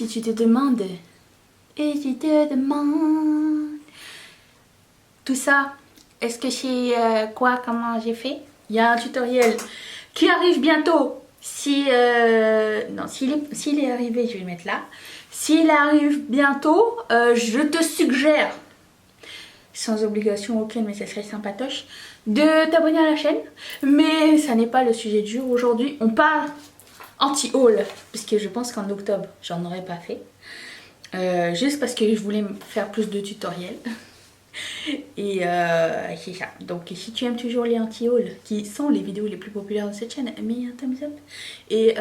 tu te demandes, tout ça, est-ce que c'est quoi, comment j'ai fait? Il y a un tutoriel qui arrive bientôt. Si, non, s'il est arrivé, je vais le mettre là. S'il arrive bientôt, je te suggère, sans obligation aucune, mais ça serait sympatoche, de t'abonner à la chaîne. Mais ça n'est pas le sujet du jour. Aujourd'hui, on parle anti-haul, puisque je pense qu'en octobre, j'en aurais pas fait. Juste parce que je voulais faire plus de tutoriels. Et c'est ça. Donc si tu aimes toujours les anti-hauls, qui sont les vidéos les plus populaires de cette chaîne, mets un thumbs up. Et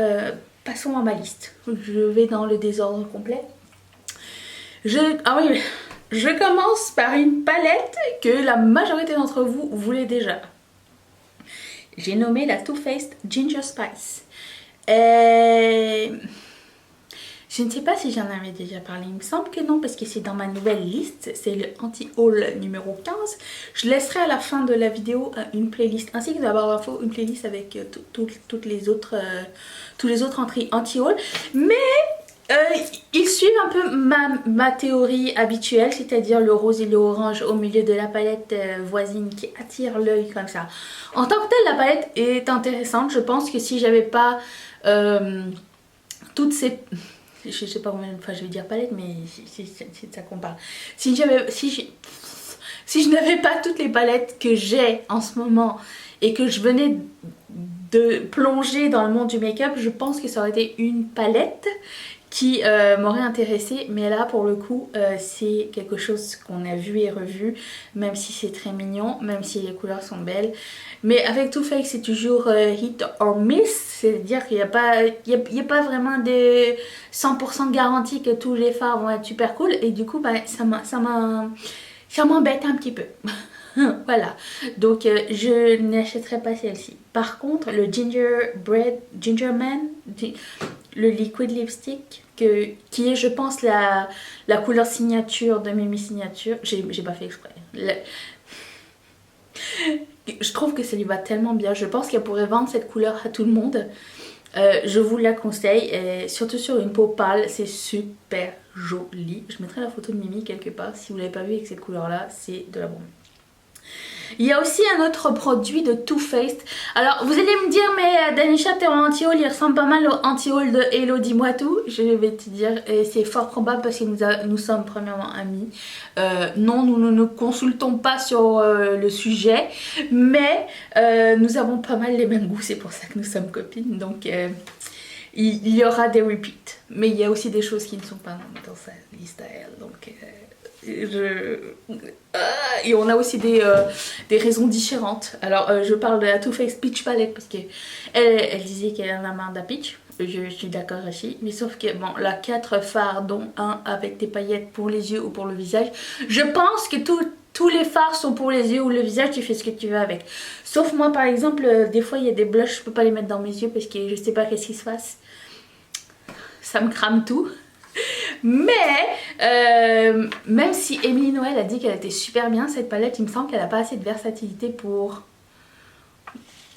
passons à ma liste. Je vais dans le désordre complet. Ah oui, je commence par une palette que la majorité d'entre vous voulait déjà. J'ai nommé la Too Faced Ginger Spice. Je ne sais pas si j'en avais déjà parlé, il me semble que non parce que c'est dans ma nouvelle liste, c'est le anti-haul numéro 15. Je laisserai à la fin de la vidéo une playlist, ainsi que d'abord d'infos, une playlist avec toutes les autres, tous les autres anti-haul. Mais ils suivent un peu ma théorie habituelle, c'est-à-dire le rose et le orange au milieu de la palette voisine qui attire l'œil comme ça. En tant que telle, la palette est intéressante. Je pense que si j'avais pas toutes ces... Je sais pas combien de fois je vais dire palette, mais c'est de ça qu'on parle. Si je n'avais pas toutes les palettes que j'ai en ce moment et que je venais de plonger dans le monde du make-up, je pense que ça aurait été une palette qui m'aurait intéressée. Mais là, pour le coup, c'est quelque chose qu'on a vu et revu, même si c'est très mignon, même si les couleurs sont belles. Mais avec Too Faced, c'est toujours hit or miss, c'est-à-dire qu'il n'y a pas vraiment de 100% de garantie que tous les fards vont être super cool. Et du coup, bah, ça m'embête un petit peu. Voilà, donc je n'achèterai pas celle-ci. Par contre, le Gingerman, le liquid lipstick, qui est, je pense, la couleur signature de Mimi Signature. J'ai pas fait exprès. Je trouve que ça lui va tellement bien. Je pense qu'elle pourrait vendre cette couleur à tout le monde. Je vous la conseille, et surtout sur une peau pâle, c'est super joli. Je mettrai la photo de Mimi quelque part. Si vous ne l'avez pas vu avec cette couleur-là, c'est de la bombe. Il y a aussi un autre produit de Too Faced. Alors vous allez me dire, mais Danisha, t'es en anti-haul, il ressemble pas mal au anti-haul de Hello Dis-moi Tout. Je vais te dire, c'est fort probable parce que nous sommes premièrement amis. Non, nous ne nous consultons pas sur le sujet, mais nous avons pas mal les mêmes goûts, c'est pour ça que nous sommes copines. Donc il y aura des repeats, mais il y a aussi des choses qui ne sont pas dans sa liste à elle. Donc et on a aussi des raisons différentes. Alors je parle de la Too Faced Peach Palette parce que elle disait qu'elle en a marre de la peach. Je suis d'accord aussi, mais sauf que bon, la 4 fards, dont un avec des paillettes pour les yeux ou pour le visage, je pense que tous les fards sont pour les yeux ou le visage, tu fais ce que tu veux avec. Sauf moi par exemple, des fois il y a des blushs, je peux pas les mettre dans mes yeux parce que je sais pas qu'est-ce qui se passe. Ça me crame tout. Mais même si Émilie Noël a dit qu'elle était super bien cette palette, il me semble qu'elle n'a pas assez de versatilité pour,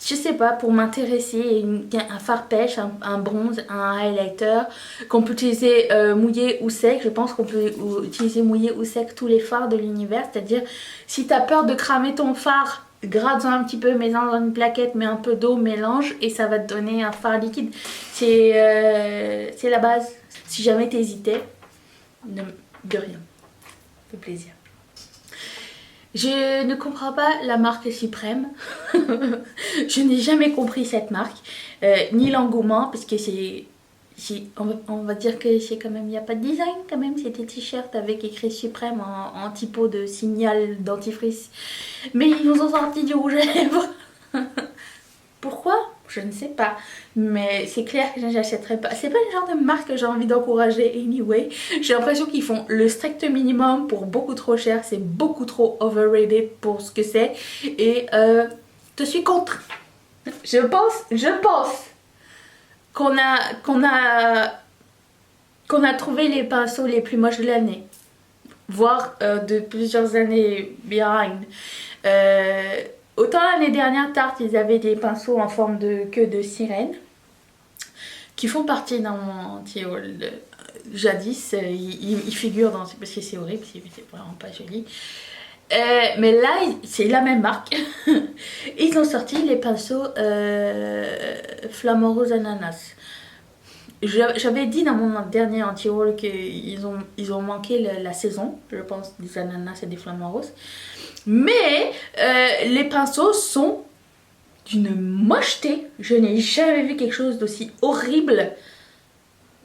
je sais pas, pour m'intéresser. Un fard pêche, un bronze, un highlighter qu'on peut utiliser mouillé ou sec. Je pense qu'on peut utiliser mouillé ou sec tous les fards de l'univers. C'est-à-dire si tu as peur de cramer ton fard, gratte-en un petit peu, mets-en dans une plaquette, mets un peu d'eau, mélange et ça va te donner un fard liquide. C'est la base. Si jamais t'hésitais, de rien. Ça fait plaisir. Je ne comprends pas la marque Suprême. Je n'ai jamais compris cette marque. Ni l'engouement, parce que on va dire que c'est quand même, il n'y a pas de design quand même. C'est des t-shirts avec écrit Suprême en typo de signal dentifrice. Mais ils nous ont sorti du rouge à lèvres. Pourquoi? Je ne sais pas, mais c'est clair que je n'achèterai pas. C'est pas le genre de marque que j'ai envie d'encourager anyway. J'ai l'impression qu'ils font le strict minimum pour beaucoup trop cher. C'est beaucoup trop overrated pour ce que c'est. Et je suis contre. Je pense qu'on a trouvé les pinceaux les plus moches de l'année. Voire de plusieurs années behind. Autant l'année dernière, Tarte, ils avaient des pinceaux en forme de queue de sirène qui font partie dans mon anti-haul jadis. Ils figurent dans... parce que c'est horrible, c'est vraiment pas joli. Mais là, c'est la même marque. Ils ont sorti les pinceaux Flamant Rose Ananas. J'avais dit dans mon dernier anti-haul qu'ils ont manqué la saison, je pense, des ananas et des flamants roses. Mais les pinceaux sont d'une mocheté. Je n'ai jamais vu quelque chose d'aussi horrible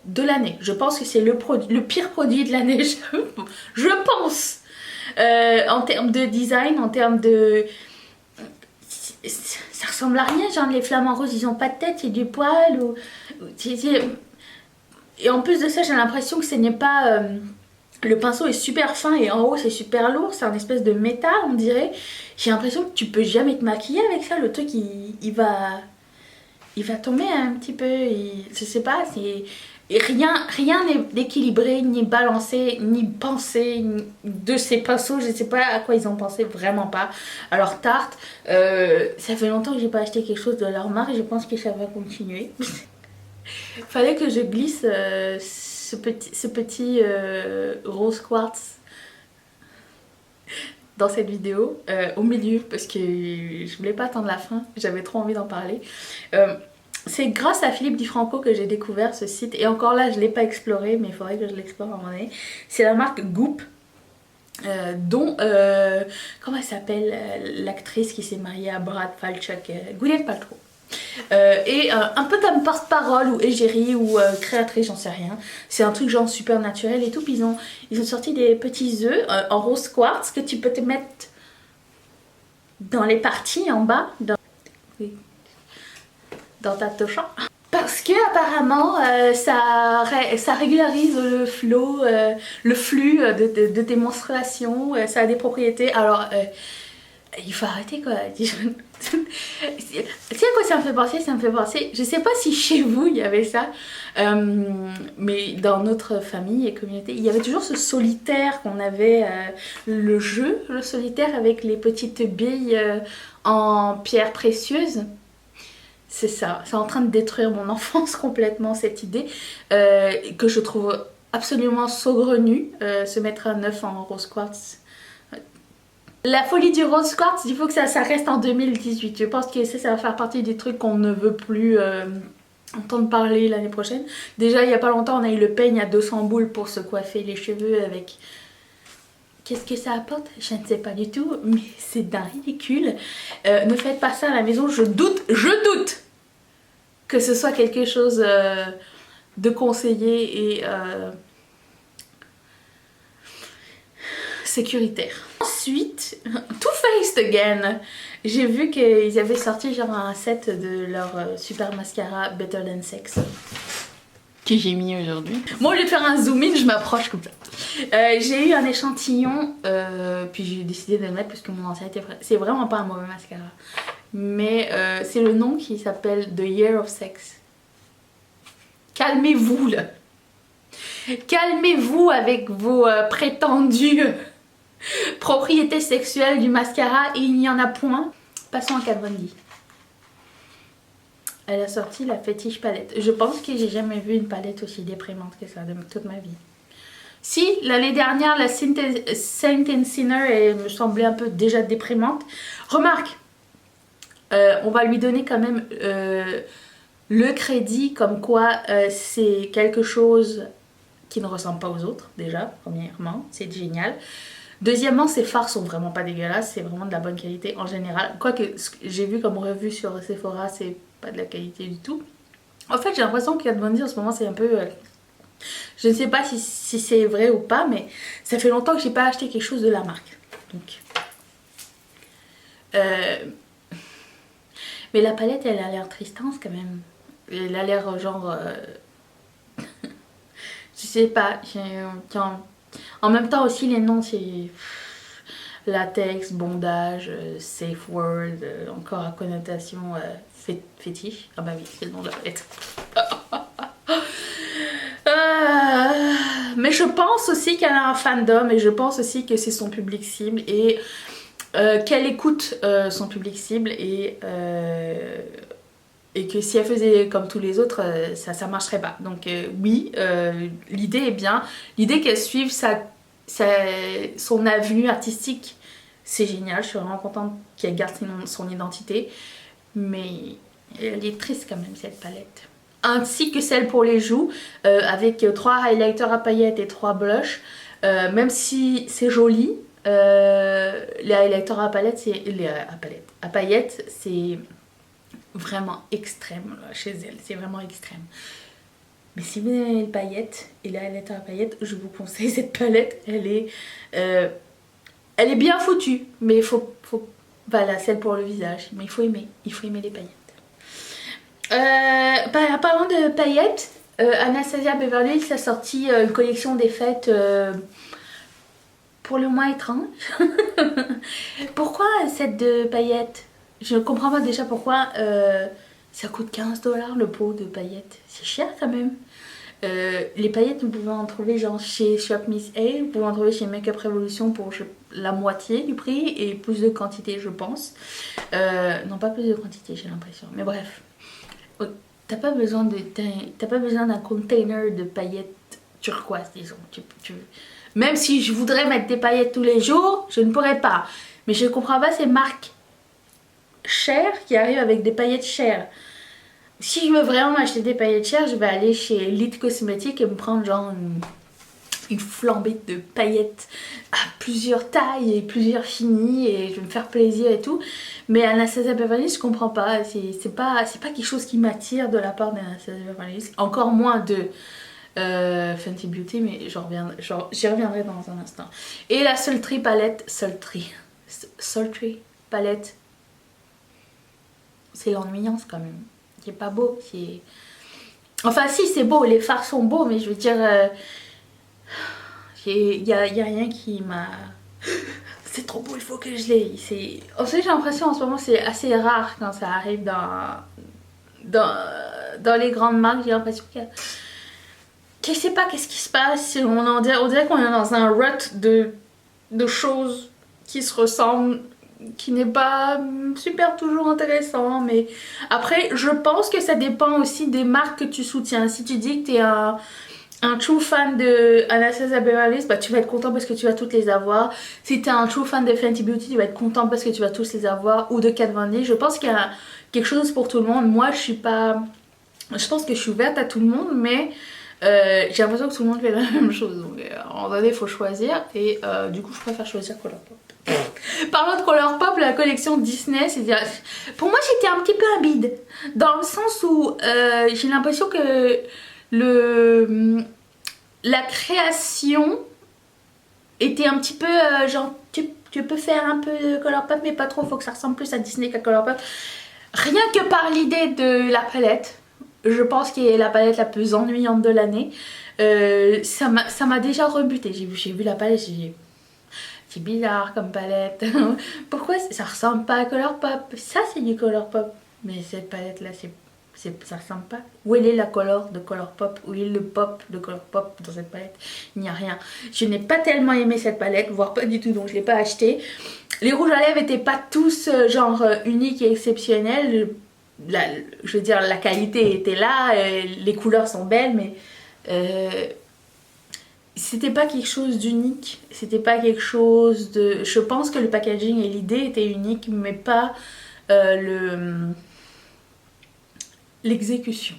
de l'année. Je pense que c'est le pire produit de l'année. Je pense. En termes de design, en termes de... Ça ressemble à rien, genre les flamants roses ils ont pas de tête, c'est du poil ou... Et en plus de ça j'ai l'impression que ce n'est pas... Le pinceau est super fin et en haut c'est super lourd, c'est un espèce de métal on dirait. J'ai l'impression que tu peux jamais te maquiller avec ça, le truc il va tomber un petit peu, je sais pas, c'est... Et rien n'est équilibré, ni balancé, ni pensé de ces pinceaux. Je sais pas à quoi ils ont pensé, vraiment pas. Alors Tarte, ça fait longtemps que j'ai pas acheté quelque chose de leur marque et je pense que ça va continuer. Fallait que je glisse ce petit rose quartz dans cette vidéo au milieu parce que je voulais pas attendre la fin, j'avais trop envie d'en parler. C'est grâce à Philippe Di Franco que j'ai découvert ce site et encore là je ne l'ai pas exploré mais il faudrait que je l'explore à un moment donné. C'est la marque Goop dont, comment elle s'appelle l'actrice qui s'est mariée à Brad Falchuk, Gwyneth Paltrow. Et un peu comme porte-parole ou égérie ou créatrice, j'en sais rien. C'est un truc genre super naturel et tout. Puis ils ont sorti des petits œufs en rose quartz que tu peux te mettre dans les parties en bas. Dans ta tocha. Parce que apparemment ça régularise le flux de tes menstruations, ça a des propriétés. Alors il faut arrêter quoi. Tu sais à quoi ça me fait penser? Ça me fait penser, je sais pas si chez vous il y avait ça, mais dans notre famille et communauté, il y avait toujours ce solitaire qu'on avait, le solitaire avec les petites billes en pierres précieuses. C'est ça, c'est en train de détruire mon enfance complètement cette idée que je trouve absolument saugrenue, se mettre à neuf en rose quartz. La folie du rose quartz, il faut que ça reste en 2018. Je pense que ça va faire partie des trucs qu'on ne veut plus entendre parler l'année prochaine. Déjà il n'y a pas longtemps on a eu le peigne à 200 boules pour se coiffer les cheveux avec... Qu'est-ce que ça apporte? Je ne sais pas du tout, mais c'est d'un ridicule. Ne faites pas ça à la maison, je doute que ce soit quelque chose de conseillé et sécuritaire. Ensuite, Too Faced Again. J'ai vu qu'ils avaient sorti genre un set de leur super mascara Better Than Sex que j'ai mis aujourd'hui. Moi au lieu de faire un zoom in, je m'approche comme ça. J'ai eu un échantillon, puis j'ai décidé de le mettre parce que mon ancien était... C'est vraiment pas un mauvais mascara. Mais c'est le nom qui s'appelle The Year of Sex. Calmez-vous là. Calmez-vous avec vos prétendues propriétés sexuelles du mascara et il n'y en a point. Passons à Kat Von D. Elle a sorti la Fetish palette. Je pense que j'ai jamais vu une palette aussi déprimante que ça de toute ma vie. Si, l'année dernière, la Saint and Sinner elle me semblait un peu déjà déprimante. Remarque, on va lui donner quand même le crédit comme quoi c'est quelque chose qui ne ressemble pas aux autres, déjà, premièrement, c'est génial. Deuxièmement, ses fards sont vraiment pas dégueulasses, c'est vraiment de la bonne qualité en général. Quoique, ce que j'ai vu comme revue sur Sephora, c'est pas de la qualité du tout. En fait, j'ai l'impression que Kat Von D en ce moment, c'est un peu... je ne sais pas si c'est vrai ou pas, mais ça fait longtemps que j'ai pas acheté quelque chose de la marque. Donc... mais la palette, elle a l'air tristance quand même. Elle a l'air genre... je sais pas. En même temps aussi, les noms, c'est... latex, bondage, safe word, encore à connotation fétiche. Ah bah oui, c'est le nom de la palette. Mais je pense aussi qu'elle a un fandom et je pense aussi que c'est son public cible et qu'elle écoute son public cible et Et que si elle faisait comme tous les autres, ça marcherait pas. Donc oui, l'idée est bien. L'idée qu'elle suive son avenue artistique, c'est génial. Je suis vraiment contente qu'elle garde son identité. Mais elle est triste quand même, cette palette. Ainsi que celle pour les joues, avec 3 highlighters à paillettes et 3 blushs. Même si c'est joli, les highlighters à paillettes, c'est vraiment extrême là, chez elle, c'est vraiment extrême. Mais si vous aimez les paillettes et les highlighters à paillettes, je vous conseille cette palette. Elle est bien foutue, mais voilà, celle pour le visage, mais il faut aimer les paillettes. Parlant de paillettes, Anastasia Beverly Hills a sorti une collection des fêtes pour le moins étrange. Pourquoi un set de paillettes? Je ne comprends pas déjà pourquoi ça coûte 15 $ le pot de paillettes. C'est cher quand même. Les paillettes, vous pouvez en trouver genre chez Shop Miss A, vous pouvez en trouver chez Makeup Revolution pour la moitié du prix et plus de quantité, je pense. Non, pas plus de quantité, j'ai l'impression. Mais bref, t'as pas besoin d'un container de paillettes turquoise, disons. Même si je voudrais mettre des paillettes tous les jours, je ne pourrais pas. Mais je comprends pas ces marques chères qui arrivent avec des paillettes chères. Si je veux vraiment acheter des paillettes chères, je vais aller chez Elite Cosmetics et me prendre genre une flambée de paillettes à plusieurs tailles et plusieurs finies et je vais me faire plaisir et tout. Mais Anastasia Beverly Hills, je comprends pas. C'est pas quelque chose qui m'attire de la part d'Anastasia Beverly Hills. Encore moins de Fenty Beauty, mais j'y reviendrai dans un instant. Et la Sultry palette, Sultry palette, c'est l'ennuyance quand même. C'est pas beau, enfin si, c'est beau, les fards sont beaux, mais je veux dire, y a rien qui m'a... C'est trop beau, il faut que je l'ai. En fait, j'ai l'impression en ce moment c'est assez rare quand ça arrive dans les grandes marques. J'ai l'impression que je sais pas qu'est-ce qui se passe. On dirait qu'on est dans un rut de choses qui se ressemblent, qui n'est pas super toujours intéressant. Mais après, je pense que ça dépend aussi des marques que tu soutiens. Si tu dis que tu es un true fan de Anastasia Beverly Hills, bah, tu vas être content parce que tu vas toutes les avoir. Si tu es un true fan de Fenty Beauty, tu vas être content parce que tu vas tous les avoir. Ou de Kat Von D. Je pense qu'il y a quelque chose pour tout le monde. Moi, je pense que je suis ouverte à tout le monde, mais j'ai l'impression que tout le monde fait la même chose. Donc à un moment donné, il faut choisir. Et du coup, je préfère choisir Colourpop. Parlant de Colourpop, la collection Disney, pour moi, c'était un petit peu un bide. Dans le sens où j'ai l'impression que la création était un petit peu genre tu peux faire un peu de Colourpop mais pas trop, faut que ça ressemble plus à Disney qu'à Colourpop. Rien que par l'idée de la palette, je pense qu'elle est la palette la plus ennuyante de l'année. Ça m'a déjà rebuté. J'ai vu la palette, c'est bizarre comme palette. Pourquoi ça ressemble pas à Colourpop? Ça c'est du Colourpop, mais cette palette là ça ressemble pas. Où est la color de Colourpop? Où est le pop de Colourpop dans cette palette? Il n'y a rien. Je n'ai pas tellement aimé cette palette, voire pas du tout, donc je l'ai pas acheté. Les rouges à lèvres n'étaient pas tous genre uniques et exceptionnels. Je veux dire, la qualité était là, les couleurs sont belles, mais c'était pas quelque chose d'unique. C'était pas quelque chose de... Je pense que le packaging et l'idée étaient uniques, mais pas l'exécution.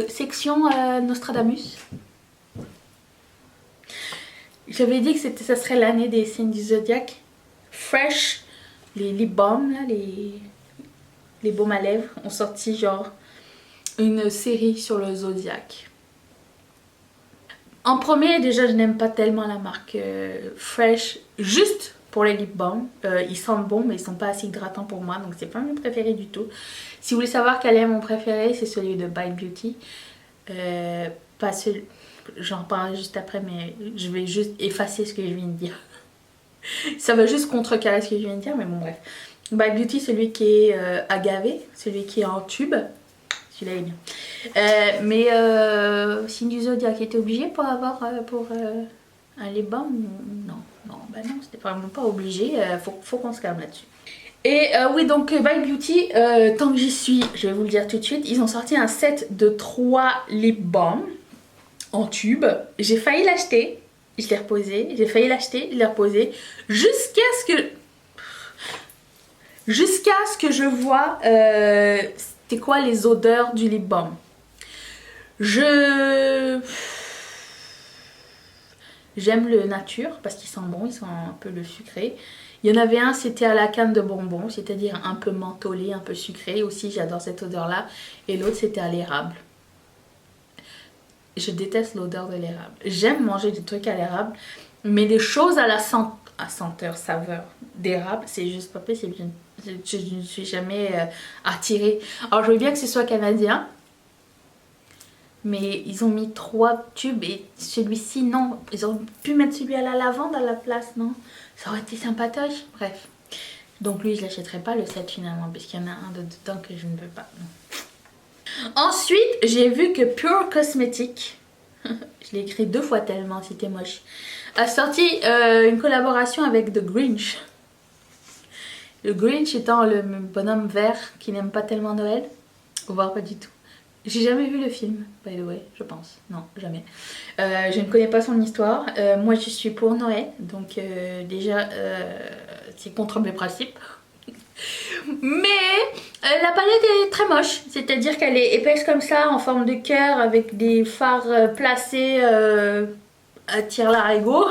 Section Nostradamus. J'avais dit que ça serait l'année des signes du zodiaque. Fresh, les lip balms, là, les baumes à lèvres, ont sorti genre une série sur le zodiaque. En premier, déjà, je n'aime pas tellement la marque Fresh, juste pour les lip balms. Ils sentent bon, mais ils sont pas assez hydratants pour moi, donc c'est pas mon préféré du tout. Si vous voulez savoir quel est mon préféré, c'est celui de By Beauty. Pas celui... J'en parlerai juste après, mais je vais juste effacer ce que je viens de dire. Ça va juste contrecarrer ce que je viens de dire, mais bon bref. By Beauty, celui qui est agavé, celui qui est en tube. Celui-là est bien. Mais signe du zodiaque était obligé pour avoir un lip balm? Non, bah non, c'était vraiment pas obligé. Faut qu'on se calme là-dessus. Et oui, donc By Beauty, tant que j'y suis, je vais vous le dire tout de suite, ils ont sorti un set de 3 lip balms en tube. J'ai failli l'acheter, je l'ai reposé, j'ai failli l'acheter, je l'ai reposé, jusqu'à ce que je vois c'était quoi les odeurs du lip balm. J'aime le nature parce qu'ils sont bons, ils sont un peu le sucré. Il y en avait un, c'était à la canne de bonbons, c'est-à-dire un peu mentholé, un peu sucré. Aussi, j'adore cette odeur-là. Et l'autre, c'était à l'érable. Je déteste l'odeur de l'érable. J'aime manger des trucs à l'érable, mais des choses à la senteur, saveur d'érable, c'est juste pas possible. Je ne suis jamais attirée. Alors, je veux bien que ce soit canadien, mais ils ont mis 3 tubes et celui-ci, non. Ils auraient pu mettre celui à la lavande à la place, non? Ça aurait été sympatoche. Bref. Donc lui, je l'achèterai pas le set finalement, parce qu'il y en a un dedans que je ne veux pas. Non. Ensuite, j'ai vu que Pure Cosmetics, je l'ai écrit 2 fois tellement c'était moche, a sorti une collaboration avec The Grinch. Le Grinch étant le bonhomme vert qui n'aime pas tellement Noël, voire pas du tout. J'ai jamais vu le film, by the way, je pense. Non, jamais. Je ne connais pas son histoire. Moi, je suis pour Noël, donc déjà, c'est contre mes principes. Mais la palette est très moche, c'est-à-dire qu'elle est épaisse comme ça, en forme de cœur, avec des fards placés à tire-larigot.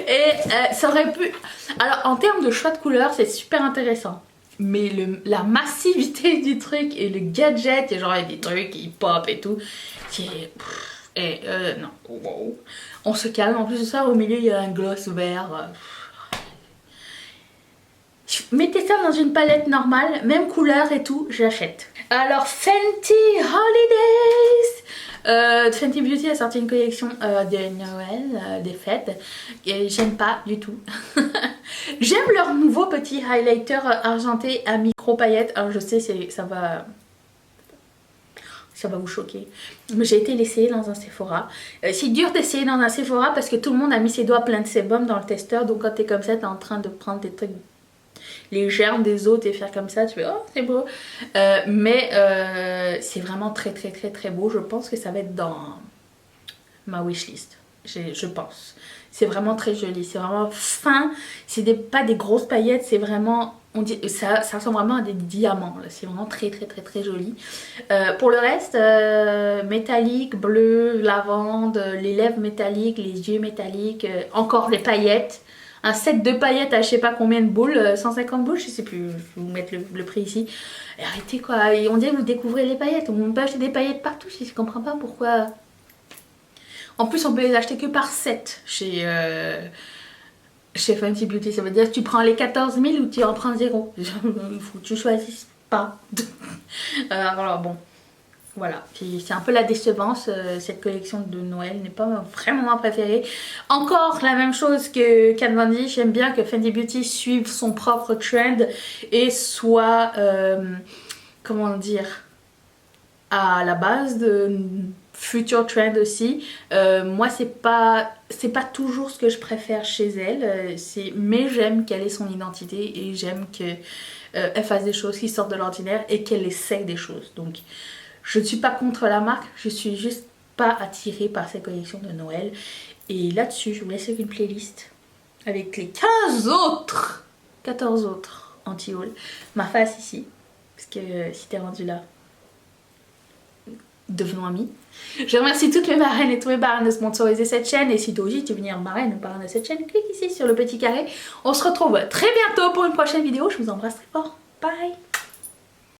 Et ça aurait pu... Alors, en termes de choix de couleurs, c'est super intéressant. Mais la massivité du truc et le gadget, et genre il y a des trucs qui pop et tout, non, wow. On se calme. En plus de ça, au milieu il y a un gloss vert. Mettez ça dans une palette normale, même couleur et tout, j'achète. Alors Fenty Holidays, Fenty Beauty a sorti une collection de Noël, des fêtes, et j'aime pas du tout. J'aime leur nouveau petit highlighter argenté à micro paillettes. Alors je sais, ça va vous choquer. Mais j'ai été l'essayer dans un Sephora. C'est dur d'essayer dans un Sephora parce que tout le monde a mis ses doigts pleins de sébum dans le testeur. Donc quand t'es comme ça, t'es en train de prendre des trucs, les germes des autres et faire comme ça, tu fais oh c'est beau. Mais c'est vraiment très très très très beau. Je pense que ça va être dans ma wishlist. Je pense. C'est vraiment très joli, c'est vraiment fin, c'est pas des grosses paillettes, c'est vraiment, ça ressemble vraiment à des diamants, c'est vraiment très très très très joli. Pour le reste, métallique, bleu, lavande, les lèvres métalliques, les yeux métalliques, encore des paillettes. Un set de paillettes à je sais pas combien de boules, 150 boules, je sais plus, je vais vous mettre le prix ici. Et arrêtez quoi, et on dit vous découvrez les paillettes, on peut acheter des paillettes partout, je comprends pas pourquoi... En plus, on peut les acheter que par set chez Fenty Beauty. Ça veut dire que tu prends les 14 000 ou tu en prends 0. Il faut que tu choisisses pas. Alors bon, voilà. C'est un peu la décevance. Cette collection de Noël n'est pas vraiment ma préférée. Encore la même chose que Kat Von D. J'aime bien que Fenty Beauty suive son propre trend et soit, comment dire, à la base de... future trend aussi. Moi c'est pas toujours ce que je préfère chez elle, mais j'aime qu'elle ait son identité et j'aime qu'elle fasse des choses qui sortent de l'ordinaire et qu'elle essaye des choses. Donc je ne suis pas contre la marque, je suis juste pas attirée par cette collection de Noël. Et là-dessus je vous laisse avec une playlist avec les 14 autres anti-haul. Ma face ici, parce que si t'es rendu là, devenons amis. Je remercie toutes mes marraines et tous mes parrains de sponsoriser cette chaîne. Et si toi aussi tu veux devenir marraine ou parrain de cette chaîne, clique ici sur le petit carré. On se retrouve très bientôt pour une prochaine vidéo. Je vous embrasse très fort. Bye!